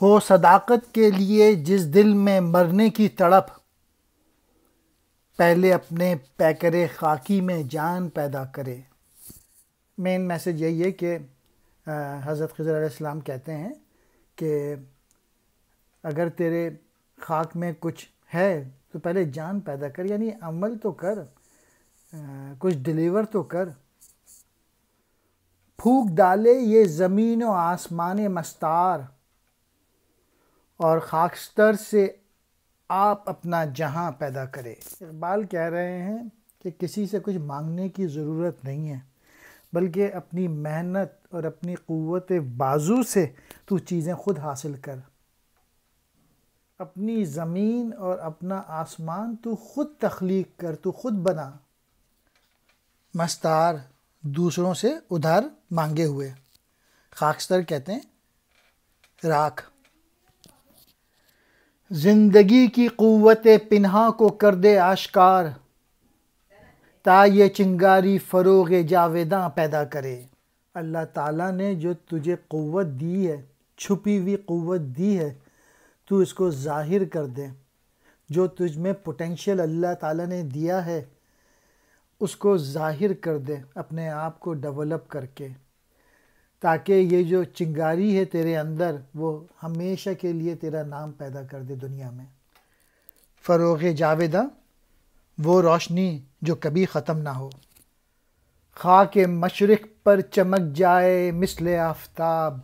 ہو صداقت کے لیے جس دل میں مرنے کی تڑپ، پہلے اپنے پیکرے خاکی میں جان پیدا کرے۔ مین میسج یہی ہے کہ حضرت خضر علیہ السلام کہتے ہیں کہ اگر تیرے خاک میں کچھ ہے تو پہلے جان پیدا کر، یعنی عمل تو کر، کچھ ڈلیور تو کر۔ پھونک ڈالے یہ زمین و آسمان مستار، اور خاکستر سے آپ اپنا جہاں پیدا کرے۔ اقبال کہہ رہے ہیں کہ کسی سے کچھ مانگنے کی ضرورت نہیں ہے، بلکہ اپنی محنت اور اپنی قوت بازو سے تو چیزیں خود حاصل کر۔ اپنی زمین اور اپنا آسمان تو خود تخلیق کر، تو خود بنا۔ مستار دوسروں سے ادھار مانگے ہوئے، خاکستر کہتے ہیں راکھ۔ زندگی کی قوت پنہاں کو کر دے آشکار، تا یہ چنگاری فروغ جاویداں پیدا کرے۔ اللہ تعالیٰ نے جو تجھے قوت دی ہے، چھپی ہوئی قوت دی ہے، تو اس کو ظاہر کر دے۔ جو تجھ میں پوٹینشیل اللہ تعالیٰ نے دیا ہے اس کو ظاہر کر دے، اپنے آپ کو ڈیولپ کر کے، تاکہ یہ جو چنگاری ہے تیرے اندر وہ ہمیشہ کے لیے تیرا نام پیدا کر دے دنیا میں۔ فروغ جاویداں، وہ روشنی جو کبھی ختم نہ ہو۔ خاک مشرق پر چمک جائے مثل آفتاب،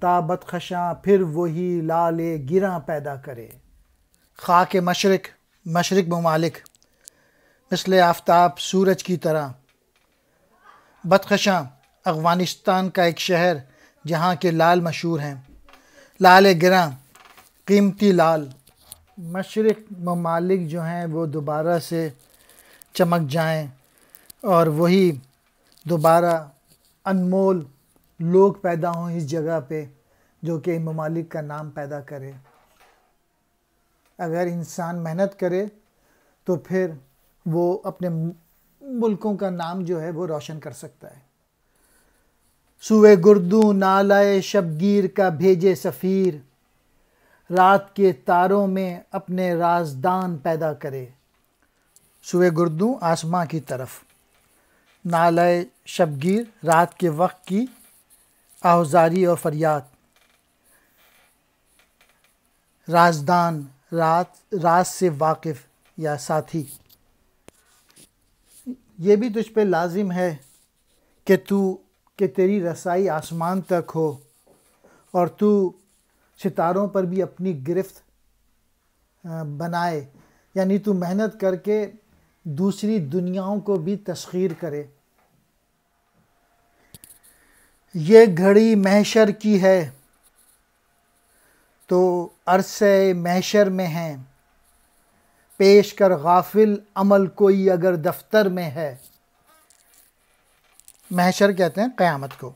تا بدخشاں پھر وہی لال گراں پیدا کرے۔ خاک مشرق، مشرق ممالک، مثل آفتاب، سورج کی طرح۔ بدخشاں، افغانستان کا ایک شہر جہاں کے لال مشہور ہیں۔ لال گراں، قیمتی لال۔ مشرق ممالک جو ہیں وہ دوبارہ سے چمک جائیں اور وہی دوبارہ انمول لوگ پیدا ہوں اس جگہ پہ جو کہ ان ممالک کا نام پیدا کرے۔ اگر انسان محنت کرے تو پھر وہ اپنے ملکوں کا نام جو ہے وہ روشن کر سکتا ہے۔ سوئے گردوں نالائے شبگیر کا بھیجے سفیر، رات کے تاروں میں اپنے رازدان پیدا کرے۔ سوئے گردوں، آسماں کی طرف۔ نالائے شبگیر، رات کے وقت کی آہوزاری اور فریاد۔ رازدان، راز سے واقف یا ساتھی۔ یہ بھی تجھ پہ لازم ہے کہ تیری رسائی آسمان تک ہو، اور تو ستاروں پر بھی اپنی گرفت بنائے، یعنی تو محنت کر کے دوسری دنیاؤں کو بھی تسخیر کرے۔ یہ گھڑی محشر کی ہے تو عرصہ محشر میں ہیں، پیش کر غافل عمل کوئی اگر دفتر میں ہے۔ محشر کہتے ہیں قیامت کو۔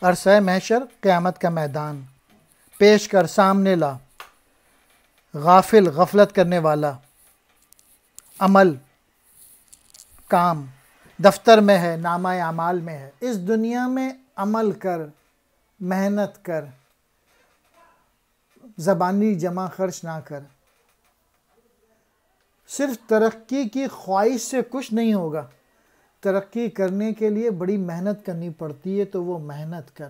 عرصہ محشر، قیامت کا میدان۔ پیش کر، سامنے لا۔ غافل، غفلت کرنے والا۔ عمل، کام، دفتر میں ہے، نامہ اعمال میں ہے۔ اس دنیا میں عمل کر، محنت کر، زبانی جمع خرچ نہ کر۔ صرف ترقی کی خواہش سے کچھ نہیں ہوگا، ترقی کرنے کے لیے بڑی محنت کرنی پڑتی ہے، تو وہ محنت کر۔